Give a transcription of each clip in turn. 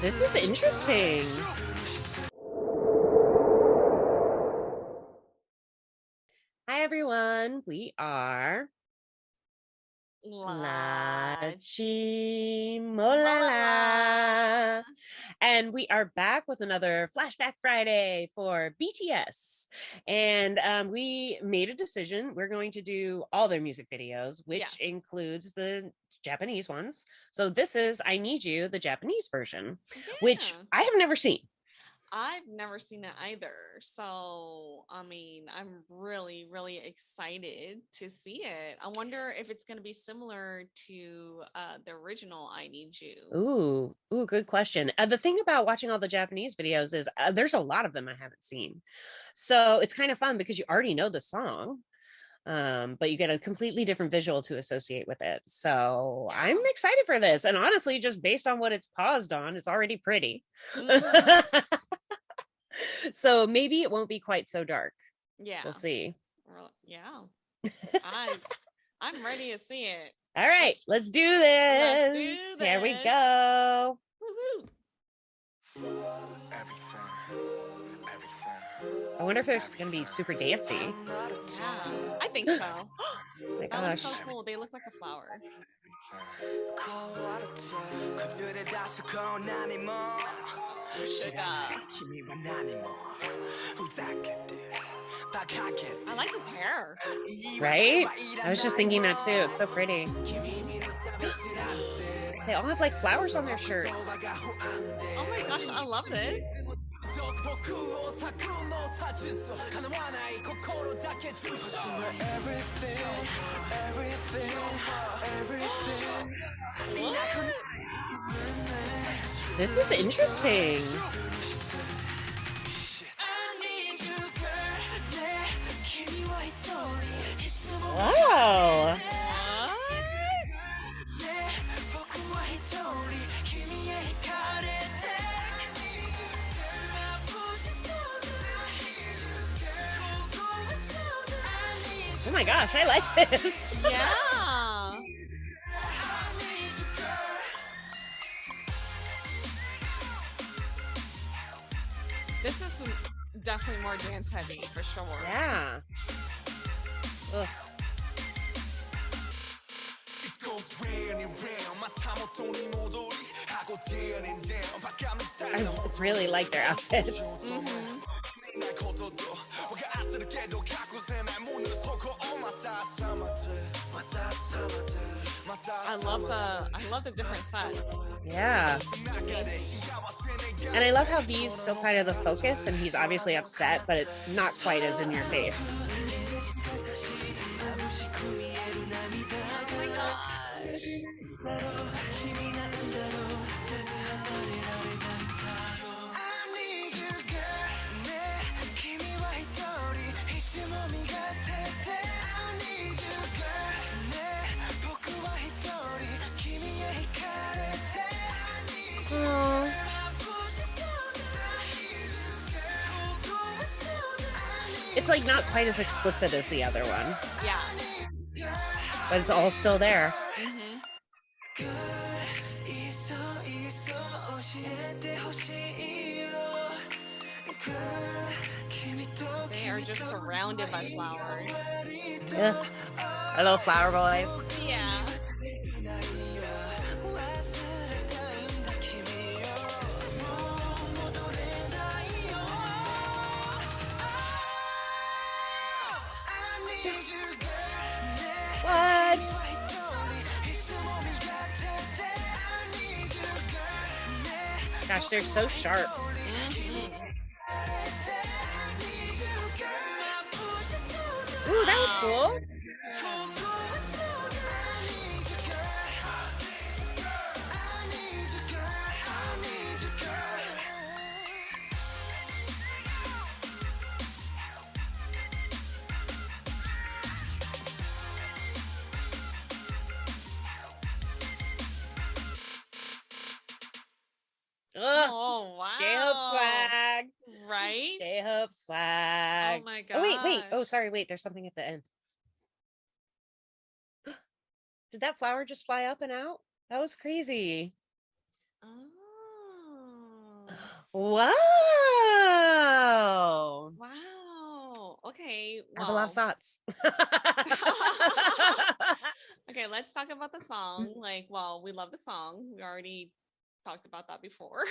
This is interesting. Hi, everyone. We are LaChiMoLaLa. And we are back with another Flashback Friday for BTS. And we made a decision. We're going to do all their music videos, which includes the Japanese ones. So this is I Need You, the Japanese version, which I have never seen. I've never seen it either. So, I mean, I'm really, really excited to see it. I wonder if it's going to be similar to the original I Need You. Ooh, good question. The thing about watching all the Japanese videos is there's a lot of them I haven't seen. So it's kind of fun because you already know the song, but you get a completely different visual to associate with it. So I'm excited for this. And honestly, just based on what it's paused on, it's already pretty. So maybe it won't be quite so dark. Yeah. We'll see. Yeah. I'm ready to see it. All right, let's do this. Let's do this. Here we go. Woo-hoo. I wonder if it's going to be super dancey. Yeah, I think so. Oh my that looks gosh. so cool. They look like a flower. I like his hair. Right? I was just thinking that too. It's so pretty. They all have like flowers on their shirts. Oh my gosh, I love this. This is interesting. Wow. Oh my gosh, I like this. Yeah. This is definitely more dance heavy for sure. Yeah. Ugh. I really like their outfits. I love the different sets. Yeah. And I love how V's still kind of the focus, and he's obviously upset, but it's not quite as in your face. Oh my gosh. Aww. It's like not quite as explicit as the other one. Yeah. But it's all still there. They are just surrounded by flowers. Ugh. Hello, flower boys. Yeah. What? Gosh, they're so sharp. Ooh, that was cool. Ugh. Oh wow. J-Hope swag. Right? J-Hope swag. Oh my gosh. Oh wait. Oh, sorry, wait, there's something at the end. Did that flower just fly up and out? That was crazy. Oh. Whoa. Wow. Okay. I have a lot of Well. thoughts. Okay, let's talk about the song. Like, well, we love the song. We already talked about that before.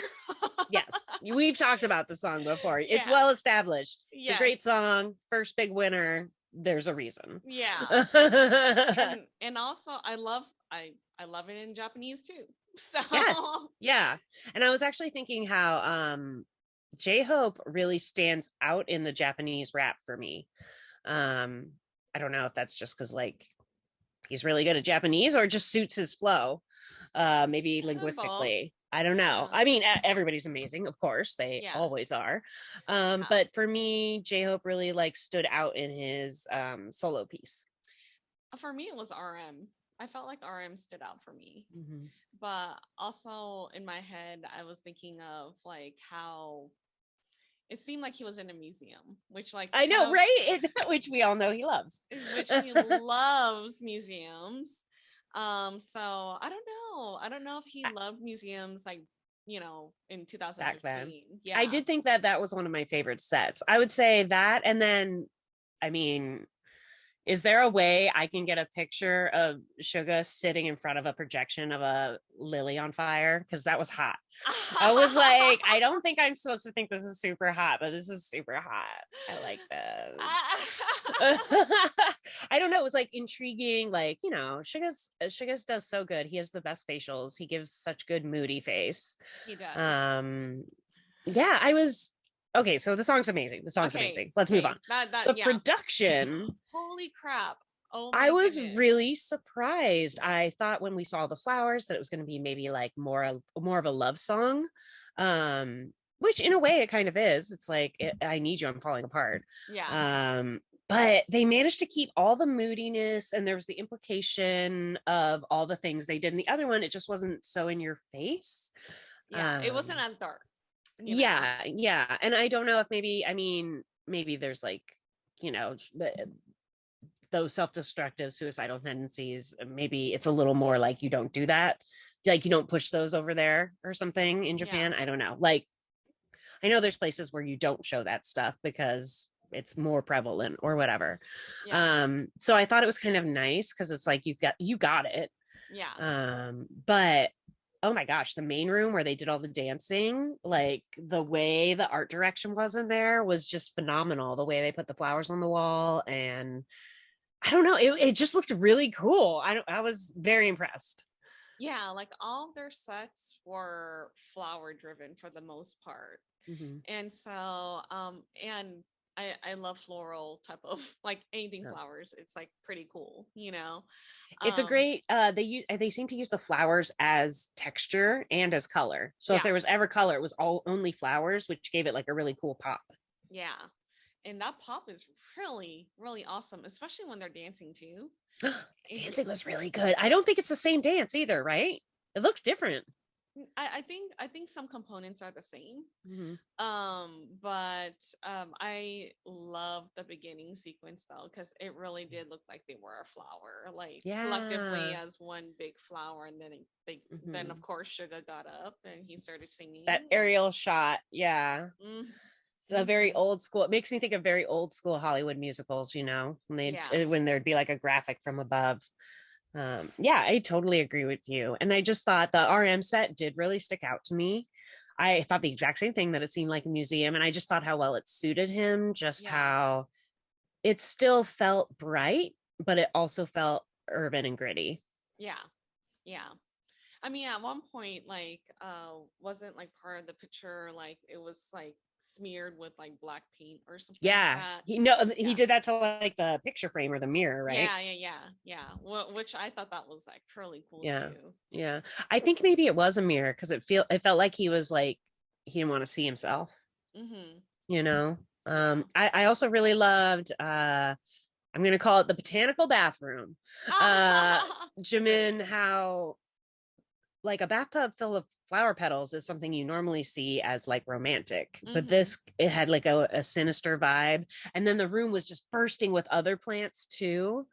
Yes, we've talked about the song before. It's Yeah. well established. It's a Yes. great song. First big winner. There's a reason. Yeah. And also I love it in Japanese too. So Yes. Yeah. And I was actually thinking how J-Hope really stands out in the Japanese rap for me. Um I don't know if that's just cuz like he's really good at Japanese or it just suits his flow. Maybe both. linguistically. I don't know. Yeah. I mean, everybody's amazing, of course. They Yeah. always are. Yeah. But for me, J-Hope really like stood out in his solo piece. For me it was RM. I felt like RM stood out for me. Mm-hmm. But also in my head I was thinking of like how it seemed like he was in a museum, which like I kind know, of right? Which we all know he loves. which he loves museums. So I don't know. I don't know if he loved museums like, in Back then. 2015. I Yeah. did think that that was one of my favorite sets. I would say that, and then, I mean, is there a way I can get a picture of Suga sitting in front of a projection of a lily on fire? Because that was hot. I was like, I don't think I'm supposed to think this is super hot, but this is super hot. I like this. I don't know. It was like intriguing. Like, Suga's does so good. He has the best facials. He gives such good moody face. He does. Um, yeah, I was okay. So the song's amazing. The song's Okay. amazing. Let's move on. Okay. That The yeah. production, Holy crap. Oh I my was goodness. really surprised. I thought when we saw the flowers that it was going to be maybe like more of a love song, which in a way it kind of is. It's like I need you, I'm falling apart. Yeah. But they managed to keep all the moodiness, and there was the implication of all the things they did. In the other one, it just wasn't so in your face. Yeah. It wasn't as dark, you know. Yeah, yeah, and I don't know if maybe I mean maybe there's like those self-destructive suicidal tendencies, maybe it's a little more like you don't do that, like you don't push those over there or something in Yeah. Japan. I don't know, like I know there's places where you don't show that stuff because it's more prevalent or whatever. Yeah. So I thought it was kind of nice because it's like you got it. Yeah. But oh my gosh, the main room where they did all the dancing, like the way the art direction was in there was just phenomenal. The way they put the flowers on the wall, and I don't know, it just looked really cool. I was very impressed. Yeah, like all of their sets were flower driven for the most part. Mm-hmm. And so and I love floral type of like anything Yeah. flowers. It's like pretty cool, you know. It's a Um great they seem to use the flowers as texture and as color. So if yeah, there was ever color, it was all only flowers, which gave it like a really cool pop. yeah. And that pop is really, really awesome, especially when they're dancing too. The It, dancing was really good. I don't think it's the same dance either, right? It looks different. I think some components are the same. Mm-hmm. But I love the beginning sequence though, because it really did look like they were a flower, like collectively Yeah. as one big flower, and then then Mm-hmm. of course Suga got up and he started That singing. aerial shot. Yeah. Mm, It's a very mm-hmm. old school. It makes me think of very old school Hollywood musicals, Yeah, when there'd be like a graphic from above. Yeah, I totally agree with you. And I just thought the RM set did really stick out to me. I thought the exact same thing, that it seemed like a museum. And I just thought how well it suited him, just yeah, how it still felt bright, but it also felt urban and gritty. yeah, yeah. I mean, at one point, like, wasn't like part of the picture, like it was like smeared with like black paint or something like Yeah. that. He Yeah. did that to like the picture frame or the mirror, right? Yeah, yeah, yeah, yeah. Which I thought that was like really cool Yeah. too. Yeah. I think maybe it was a mirror because it felt like he was like he didn't want to see himself, Mm-hmm. you know. Yeah. I also really loved I'm gonna call it the botanical bathroom. Uh Jimin, how like a bathtub full of flower petals is something you normally see as like romantic, but Mm-hmm. this it had like a sinister vibe, and then the room was just bursting with other plants too.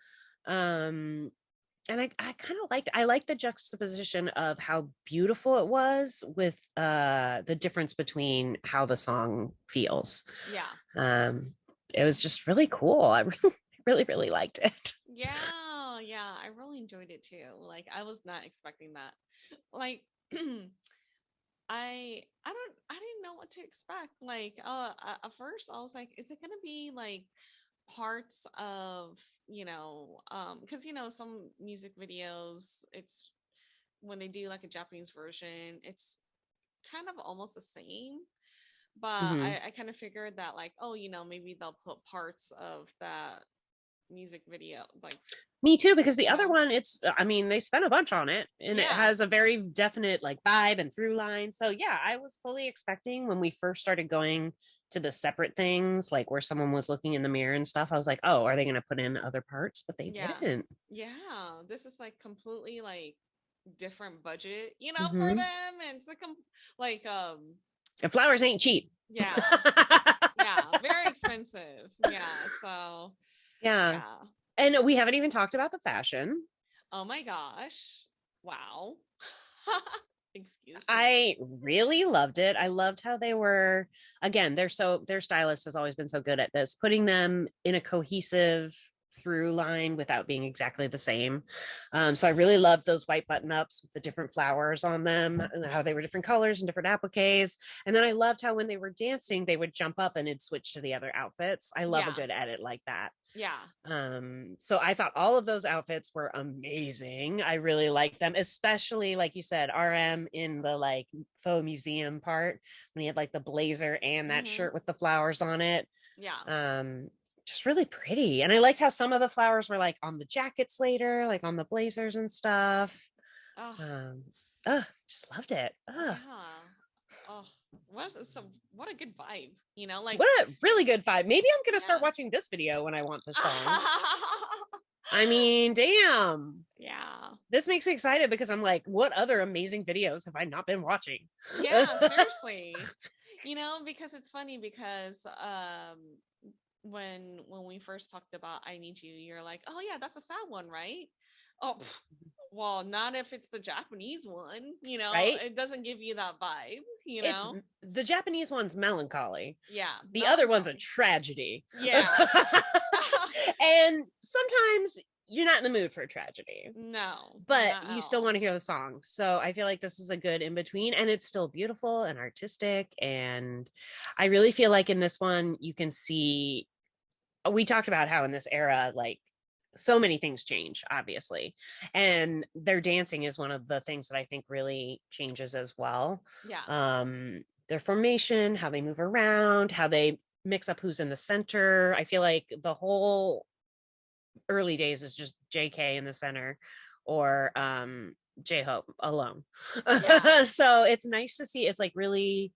um and I kind of liked, I like the juxtaposition of how beautiful it was with the difference between how the song feels. Yeah. Um, it was just really cool. I really, really liked it. Yeah, yeah, I really enjoyed it too. Like I was not expecting that. Like I didn't know what to expect. Like at first I was like, is it gonna be like parts of, because some music videos, it's when they do like a Japanese version, it's kind of almost the same. But Hmm. I kind of figured that like, oh, maybe they'll put parts of that music video, like, Me too, because the you other know, one, it's, I mean, they spent a bunch on it and it yeah, has a very definite like vibe and through line. So yeah, I was fully expecting when we first started going to the separate things, like where someone was looking in the mirror and stuff, I was like, oh, are they going to put in other parts? But they yeah, didn't. yeah. This is like completely like different budget, for Hmm. them, and it's like like And flowers ain't cheap. yeah, yeah, very expensive. Yeah, so Yeah. yeah. And we haven't even talked about the fashion. Oh my gosh. Wow. Excuse me. I really loved it. I loved how they were, again, their stylist has always been so good at this, putting them in a cohesive through line without being exactly the same. So I really loved those white button ups with the different flowers on them and how they were different colors and different appliques. And then I loved how when they were dancing, they would jump up and it'd switch to the other outfits. I love a Yeah. good edit like that. Yeah. So I thought all of those outfits were amazing. I really liked them, especially like you said, RM in the like faux museum part when he had like the blazer and that Mhm. shirt with the flowers on it. Yeah. um just really pretty, and I liked how some of the flowers were like on the jackets later, like on the blazers and stuff. Oh, um just loved it. yeah. Oh, what a good vibe, like, What a really good vibe. Maybe I'm gonna start yeah. watching this video when I want this song. I mean, damn, Yeah. this makes me excited because I'm like, what other amazing videos have I not been watching? Yeah, seriously. Because it's funny because when we first talked about I Need You, you're like, "Oh yeah, that's a sad one, right?" Oh, well, not if it's the Japanese one, Right? it doesn't give you that vibe, It's the Japanese one's melancholy. Yeah, The other one's a melancholy. tragedy. Yeah. And sometimes you're not in the mood for a tragedy, No, but not at you still all. want to hear the song. So I feel like this is a good in between, and it's still beautiful and artistic. And I really feel like in this one, you can see, we talked about how in this era, like so many things change, obviously. And their dancing is one of the things that I think really changes as well. Yeah. Their formation, how they move around, how they mix up who's in the center. I feel like the whole early days is just JK in the center or J-Hope alone. Yeah. So it's nice to see. It's like really,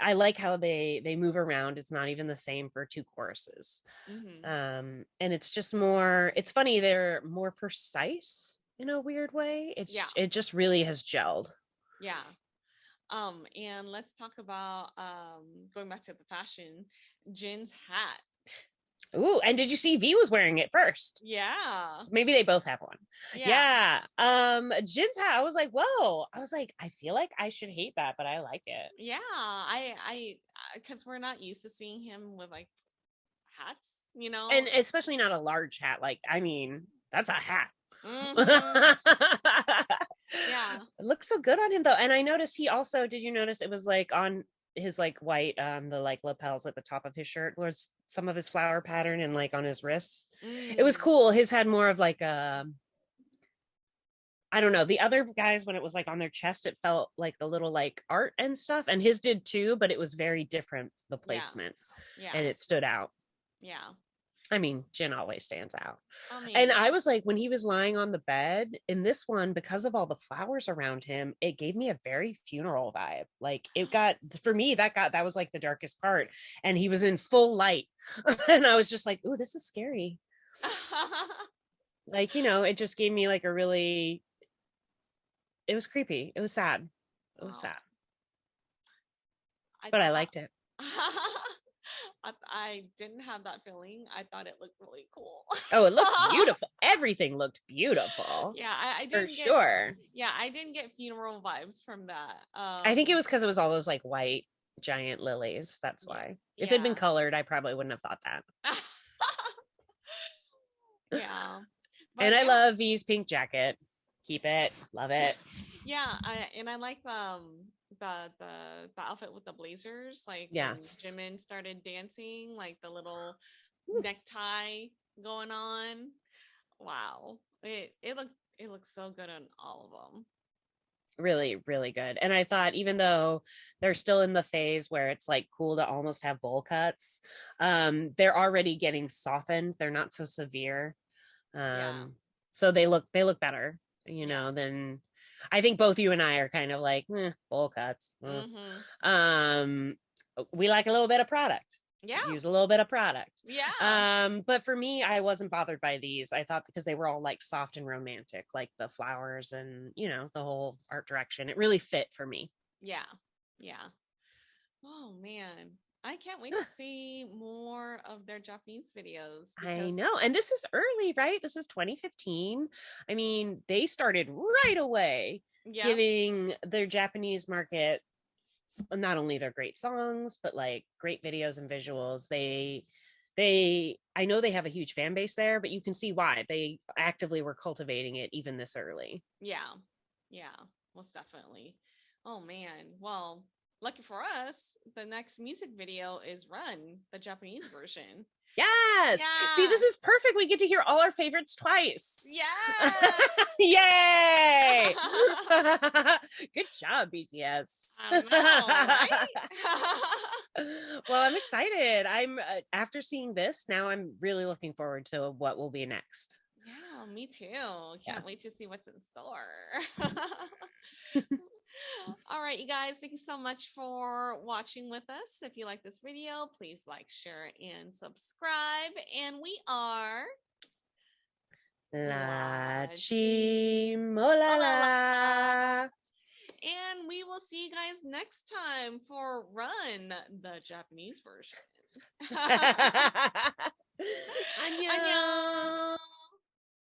I like how they move around. It's not even the same for two choruses. Hmm. And it's just more, it's funny, they're more precise in a weird way. Yeah. It just really has gelled. Yeah. And let's talk about going back to the fashion, Jin's hat. Ooh, and did you see V was wearing it first? Yeah. Maybe they both have one. Yeah. Yeah. Jin's hat, I was like, whoa. I was like, I feel like I should hate that, but I like it. Yeah. I because we're not used to seeing him with like hats, And especially not a large hat. Like, I mean, that's a hat. Hmm. Yeah. It looks so good on him though. And I noticed he also, did you notice it was like on his like white the like lapels at the top of his shirt was some of his flower pattern, and like on his wrists. It was Mm. cool. His had more of like a, I don't know. The other guys, when it was like on their chest, it felt like a little like art and stuff. And his did too, but it was very different, the Yeah. placement, Yeah. and it stood out. Yeah. I mean, Jin always stands out. I And mean, I was like, when he was lying on the bed in this one, because of all the flowers around him, it gave me a very funeral vibe. Like it got, for me, that was like the darkest part. And he was in full light. And I was just like, ooh, this is scary. Like, it just gave me like a really, it was creepy. It was sad. It was oh, sad, I but I thought liked it. I didn't have that feeling. I thought it looked really cool. Oh, it looked beautiful. Everything looked beautiful. Yeah, I For didn't get sure. yeah, I didn't get funeral vibes from that. I think it was because it was all those like white giant lilies. That's Yeah, why. If it had been yeah. colored, I probably wouldn't have thought that. Yeah. And But I yeah. love V's pink jacket. Keep it. Love it. Yeah, I like the outfit with the blazers, like when Yes. Jimin started dancing, like the little Whew. necktie going on. Wow. It looks so good on all of them. Really, really good. And I thought, even though they're still in the phase where it's like cool to almost have bowl cuts, they're already getting softened. They're not so severe. Yeah. So they look better, Yeah. than I think both you and I are kind of like bowl cuts. Mhm. Um, we like a little bit of product. Yeah. Use a little bit of product. Yeah. But for me, I wasn't bothered by these. I thought because they were all like soft and romantic, like the flowers and the whole art direction. It really fit for me. Yeah. Yeah. Oh man. I can't wait to see more of their Japanese videos I because know. And this is early, right? This is 2015. I mean, they started right away yep. giving their Japanese market not only their great songs, but like great videos and visuals. I know they have a huge fan base there, but you can see why. They actively were cultivating it even this early. Yeah. Yeah. Most definitely. Oh man. Well, lucky for us, the next music video is Run, the Japanese version. Yes. See, Yeah. this is perfect. We get to hear all our favorites twice. Yes. Yay! Good job, BTS. I know, right? Well, I'm excited. I'm after seeing this, now I'm really looking forward to what will be next. Yeah, me too. Yeah. Can't wait to see what's in store. All right, you guys, thank you so much for watching with us. If you like this video, please like, share, and subscribe. And we are LaChiMoLaLa. and we will see you guys next time for Run, the Japanese version. 안녕. 안녕.